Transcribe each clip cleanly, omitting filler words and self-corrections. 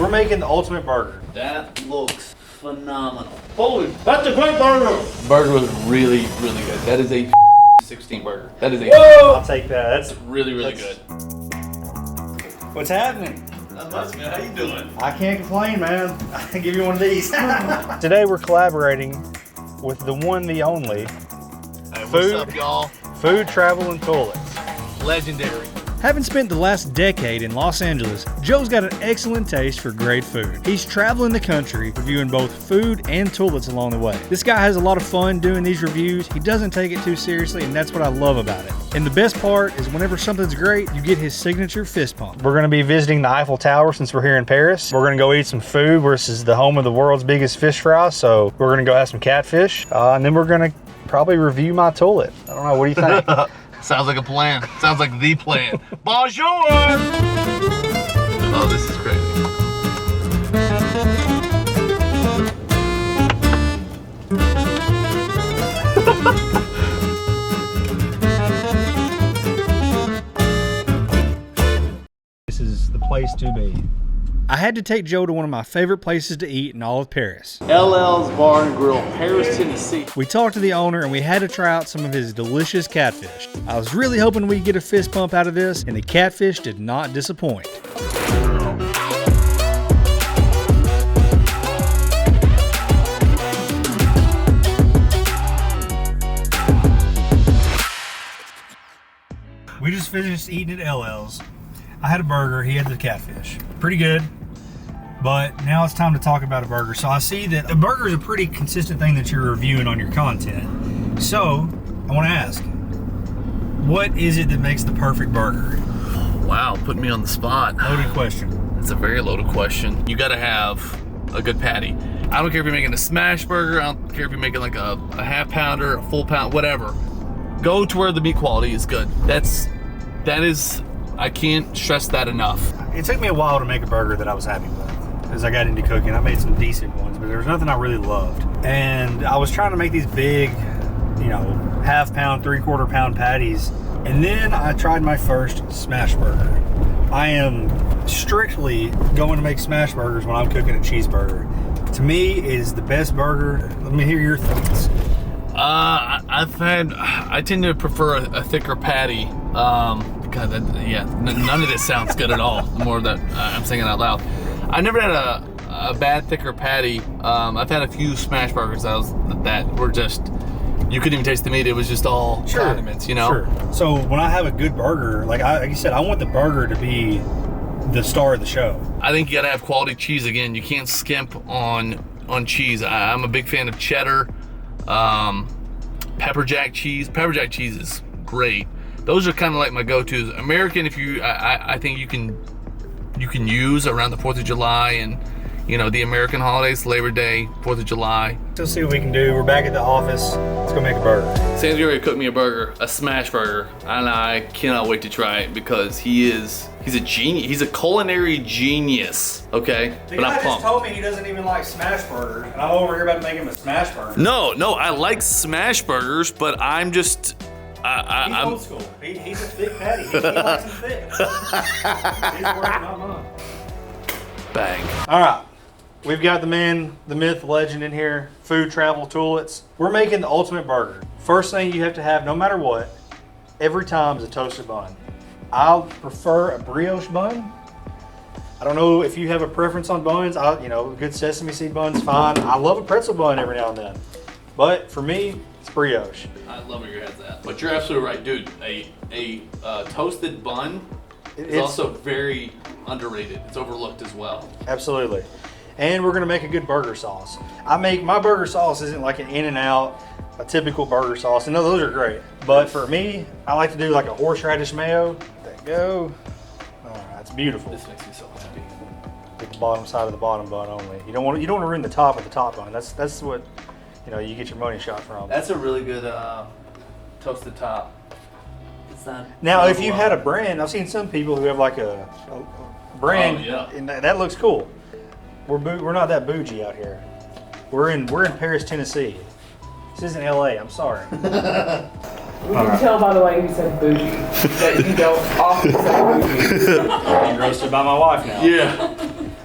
We're making the ultimate burger. That looks phenomenal. Holy, that's a great burger. Burger was really, really good. That is a 16 burger. That is a. Whoa! I'll take that. That's really, really good. What's happening? Not much, man. How you doing? I can't complain, man. I can give you one of these. Today we're collaborating with the one, the only. Hey, what's up, y'all? Food, travel, and toilets. Legendary. Having spent the last decade in Los Angeles, Joe's got an excellent taste for great food. He's traveling the country, reviewing both food and toilets along the way. This guy has a lot of fun doing these reviews. He doesn't take it too seriously, and that's what I love about it. And the best part is whenever something's great, you get his signature fist pump. We're gonna be visiting the Eiffel Tower since we're here in Paris. We're gonna go eat some food. This is the home of the world's biggest fish fry, so we're gonna go have some catfish, and then we're gonna probably review my toilet. I don't know, what do you think? Sounds like a plan. Sounds like the plan. Bonjour! Oh, this is crazy. This is the place to be. I had to take Joe to one of my favorite places to eat in all of Paris. LL's Bar and Grill, Paris, Tennessee. We talked to the owner and we had to try out some of his delicious catfish. I was really hoping we'd get a fist pump out of this, and the catfish did not disappoint. We just finished eating at LL's. I had a burger, he had the catfish. Pretty good, but now it's time to talk about a burger. So I see that a burger is a pretty consistent thing that you're reviewing on your content. So I want to ask, what is it that makes the perfect burger? Wow, put me on the spot. Loaded question. It's a very loaded question. You gotta have a good patty. I don't care if you're making a smash burger, I don't care if you're making like a half pounder, a full pound, whatever. Go to where the meat quality is good. That is, I can't stress that enough. It took me a while to make a burger that I was happy with. As I got into cooking, I made some decent ones, but there was nothing I really loved. And I was trying to make these big, half pound, 3/4 pound patties. And then I tried my first smash burger. I am strictly going to make smash burgers when I'm cooking a cheeseburger. To me, it is the best burger. Let me hear your thoughts. I tend to prefer a thicker patty. God, none of this sounds good at all. The more that I'm saying it out loud. I never had a bad thicker patty. I've had a few smash burgers that were just, you couldn't even taste the meat. It was just all condiments, Sure. So when I have a good burger, like you said, I want the burger to be the star of the show. I think you gotta have quality cheese again. You can't skimp on cheese. I'm a big fan of cheddar, pepper jack cheese. Pepper jack cheese is great. Those are kind of like my go-tos. American, I think you can use around the 4th of July and the American holidays, Labor Day, 4th of July. Let's see what we can do. We're back at the office. Let's go make a burger. Sam's going to cook me a burger, a smash burger, and I cannot wait to try it because he's a genius. He's a culinary genius. Okay, The guy just told me he doesn't even like smash burgers, and I'm over here about to make him a smash burger. No, I like smash burgers, but I'm just. He's old school. He's a thick patty. He likes them thick. He's working my mom. Bang. All right. We've got the man, the myth, the legend in here. Food, travel, toilets. We're making the ultimate burger. First thing you have to have, no matter what, every time is a toasted bun. I prefer a brioche bun. I don't know if you have a preference on buns. A good sesame seed bun's fine. I love a pretzel bun every now and then. But for me, it's brioche. I love where your head's at. But you're absolutely right, dude. A toasted bun is also very underrated. It's overlooked as well. Absolutely. And we're gonna make a good burger sauce. My burger sauce isn't like an In-N-Out, a typical burger sauce. And no, those are great. But for me, I like to do like a horseradish mayo. There you go. All right, it's beautiful. This makes me so happy. Get the bottom side of the bottom bun only. You don't want to ruin the top of the top bun. That's what you get your money shot from. That's a really good toasted top. Now, if you had a brand, I've seen some people who have like a brand, and that looks cool. We're not that bougie out here. We're in Paris, Tennessee. This isn't LA. I'm sorry. We can tell by the way you said bougie that you don't often say bougie. I'm roasted by my wife now. Yeah.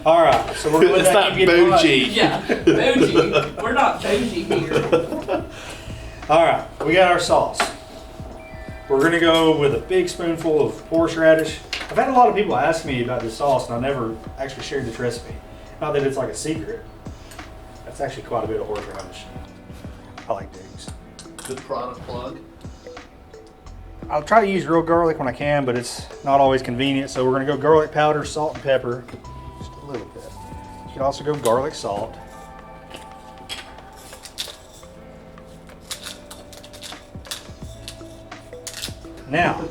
All right, so we're gonna let It's that not keep getting hot. bougie. Yeah, bougie. We're not bougie here. All right, we got our sauce. We're gonna go with a big spoonful of horseradish. I've had a lot of people ask me about this sauce, and I never actually shared this recipe. Not that it's like a secret. That's actually quite a bit of horseradish. I like digs. Good product plug. I'll try to use real garlic when I can, but it's not always convenient. So we're gonna go garlic powder, salt, and pepper. Just a little bit. You can also go garlic salt. Now,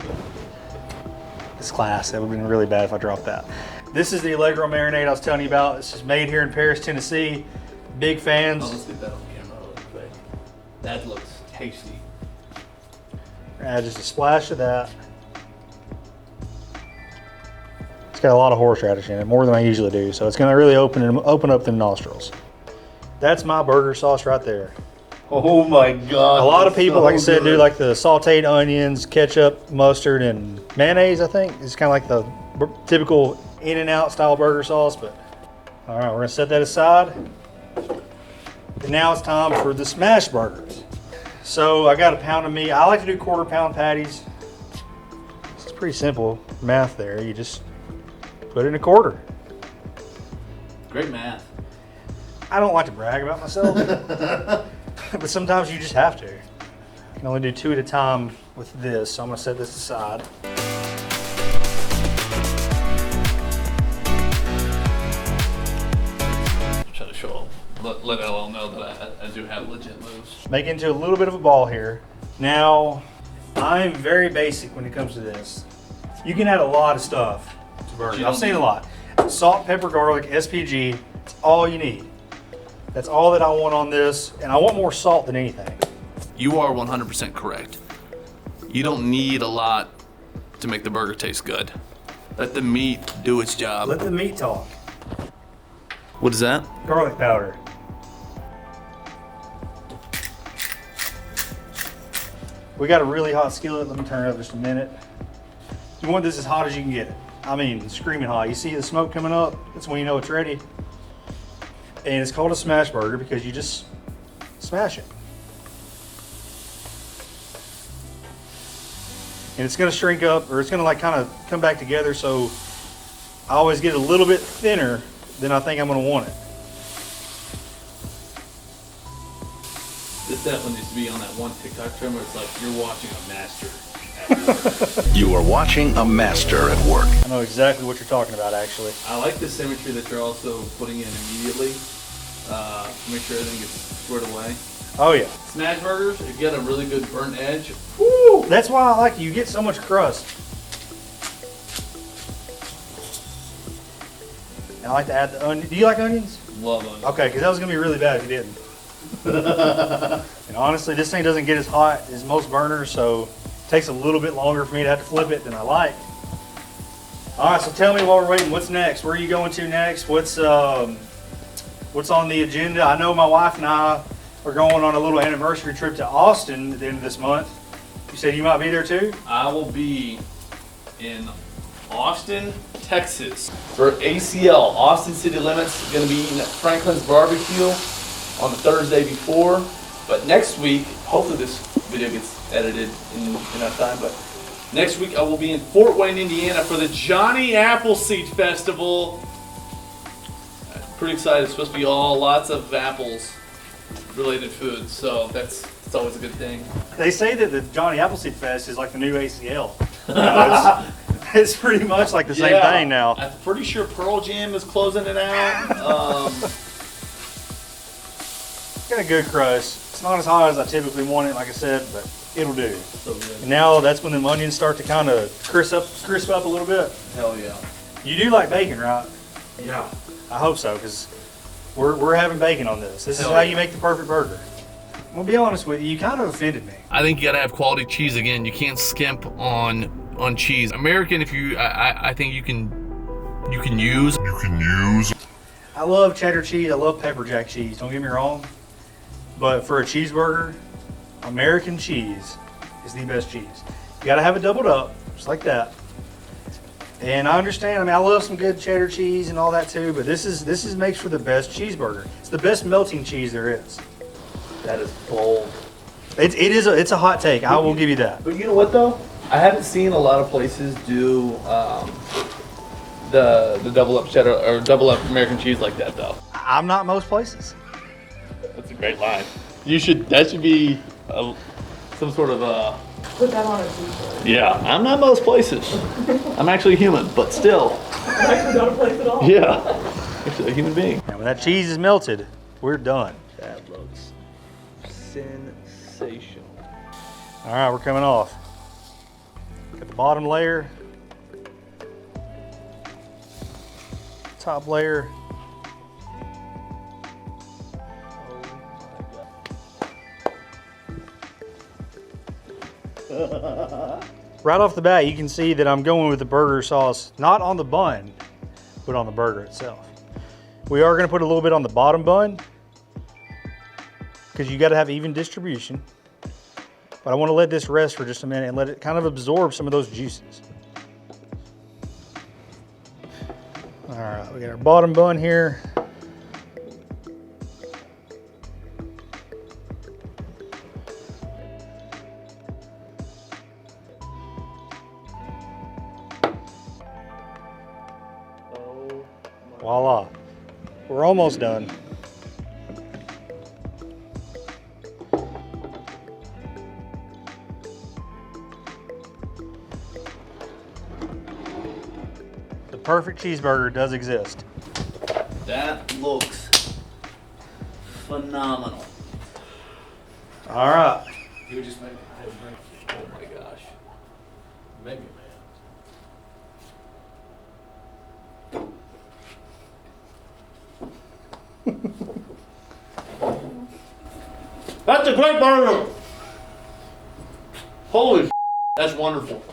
this class, that would have been really bad if I dropped that. This is the Allegro marinade I was telling you about. This is made here in Paris, Tennessee. Big fans. Oh, let's get that on camera really quick. That looks tasty. Add just a splash of that. It's got a lot of horseradish in it, more than I usually do, so it's gonna really open up the nostrils. That's my burger sauce right there. Oh my God. A lot of people, like I said, do like the sauteed onions, ketchup, mustard, and mayonnaise, I think. It's kind of like the typical In-N-Out style burger sauce, but all right, we're gonna set that aside. And now it's time for the smash burgers. So I got a pound of meat. I like to do quarter-pound patties. It's pretty simple math there. You just put it in a quarter. Great math. I don't like to brag about myself, but sometimes you just have to. You can only do 2 at a time with this, so I'm gonna set this aside. Try to show let LL know that I do have legit moves. Make it into a little bit of a ball here. Now, I'm very basic when it comes to this. You can add a lot of stuff to burgers. I've seen a lot. Salt, pepper, garlic, SPG, it's all you need. That's all that I want on this, and I want more salt than anything. You are 100% correct. You don't need a lot to make the burger taste good. Let the meat do its job. Let the meat talk. What is that? Garlic powder. We got a really hot skillet. Let me turn it up just a minute. You want this as hot as you can get it. I mean, screaming hot. You see the smoke coming up? That's when you know it's ready. And it's called a smash burger because you just smash it. And it's gonna shrink up, or it's gonna like kind of come back together, so I always get a little bit thinner than I think I'm gonna want it. This definitely needs to be on that one TikTok trend where it's like you're watching a master at work. You are watching a master at work. I know exactly what you're talking about, actually. I like the symmetry that you're also putting in immediately. Make sure everything gets squared away. Oh yeah. Smash burgers, if you got a really good burnt edge, Woo! That's why I like it. You get so much crust. And I like to add the onion. Do you like onions? love onions. Okay, because that was gonna be really bad if you didn't. And honestly, this thing doesn't get as hot as most burners, so it takes a little bit longer for me to have to flip it than I like. All right, so tell me while we're waiting, what's next? Where are you going to next? What's on the agenda? I know my wife and I are going on a little anniversary trip to Austin at the end of this month. You said you might be there too? I will be in Austin, Texas for ACL, Austin City Limits. Going to be eating at Franklin's Barbecue on the Thursday before. But next week, hopefully this video gets edited in enough time, but next week I will be in Fort Wayne, Indiana for the Johnny Appleseed Festival. Pretty excited. It's supposed to be lots of apples related food, so that's always a good thing. They say that the Johnny Appleseed Fest is like the new ACL. You know, it's pretty much like the same thing now. I'm pretty sure Pearl Jam is closing it out. Got a good crust. It's not as hot as I typically want it, like I said, but it'll do. So good. And now that's when the onions start to kind of crisp up a little bit. Hell yeah. You do like bacon, right? Yeah. I hope so, because we're having bacon on this. This is Hell how yeah. you make the perfect burger. I'm gonna be honest with you, you kind of offended me. I think you gotta have quality cheese again. You can't skimp on cheese. American, if you, I think you can use. I love cheddar cheese, I love pepper jack cheese, don't get me wrong. But for a cheeseburger, American cheese is the best cheese. You gotta have it doubled up, just like that. And I understand. I mean, I love some good cheddar cheese and all that too. But this is makes for the best cheeseburger. It's the best melting cheese there is. That is bold. It's a hot take. I will give you that. But you know what though? I haven't seen a lot of places do the double up cheddar or double up American cheese like that though. I'm not most places. That's a great line. That should be some sort of Put that on a t-shirt. yeah. I'm not most places. I'm actually human, but still. I'm actually not a place at all. Yeah. Actually a human being. And when that cheese is melted, we're done. That looks sensational. All right, we're coming off. Got the bottom layer, top layer. Right off the bat, you can see that I'm going with the burger sauce, not on the bun, but on the burger itself. We are gonna put a little bit on the bottom bun because you gotta have even distribution. But I wanna let this rest for just a minute and let it kind of absorb some of those juices. All right, we got our bottom bun here. Voila, we're almost done. The perfect cheeseburger does exist. That looks phenomenal. All right. You just make oh my gosh. Mega Man. That's a great burger. Holy shit, that's wonderful.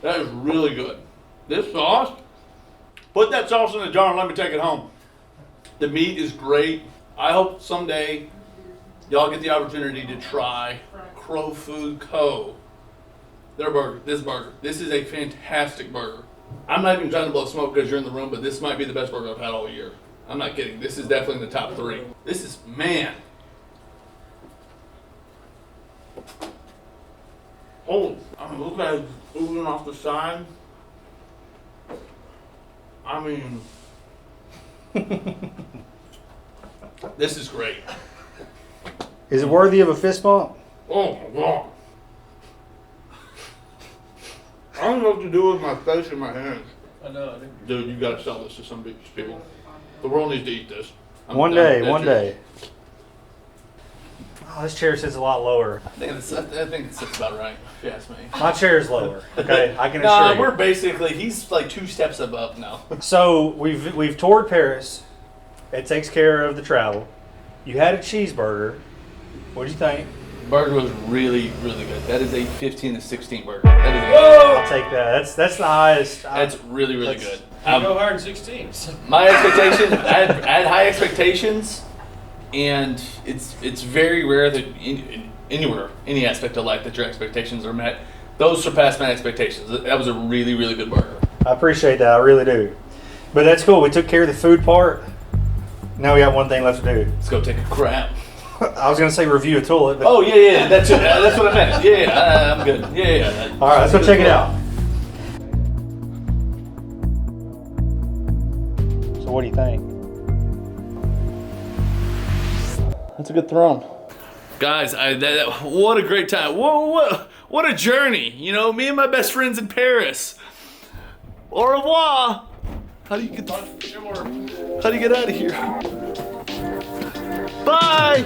That is really good. This sauce, put that sauce in a jar and let me take it home. The meat is great. I hope someday y'all get the opportunity to try Crow Food Co. Their burger, this burger. This is a fantastic burger. I'm not even trying to blow smoke because you're in the room, but this might be the best burger I've had all year. I'm not kidding. This is definitely in the top 3. This is, man. Oh, I mean, look at it oozing off the side. I mean, this is great. Is it worthy of a fist bump? Oh my God. I don't know what to do with my face and my hands. I know. Dude, you gotta sell this to some people. The world needs to eat this. One day. Oh, this chair sits a lot lower. I think it sits about right, if you ask me. My chair is lower. Okay, I can assure you. We're basically, he's like 2 steps above now. So we've toured Paris. It takes care of the travel. You had a cheeseburger. What did you think? Burger was really, really good. That is a 15 to 16 burger. That is I'll take that. That's the highest. That's really, really good. Go higher than 16. My expectations, I had high expectations, and it's very rare that anywhere, any aspect of life that your expectations are met. Those surpassed my expectations. That was a really, really good burger. I appreciate that. I really do. But that's cool. We took care of the food part. Now we got one thing left to do. Let's go take a crap. I was going to say review a toilet. But Oh, yeah. That's it. That's what I meant. Yeah, I'm good. Yeah. all right, let's go check it out. So what do you think? That's a good throne. Guys, what a great time. What a journey. You know, me and my best friends in Paris. Au revoir. How do you get out of here? Bye.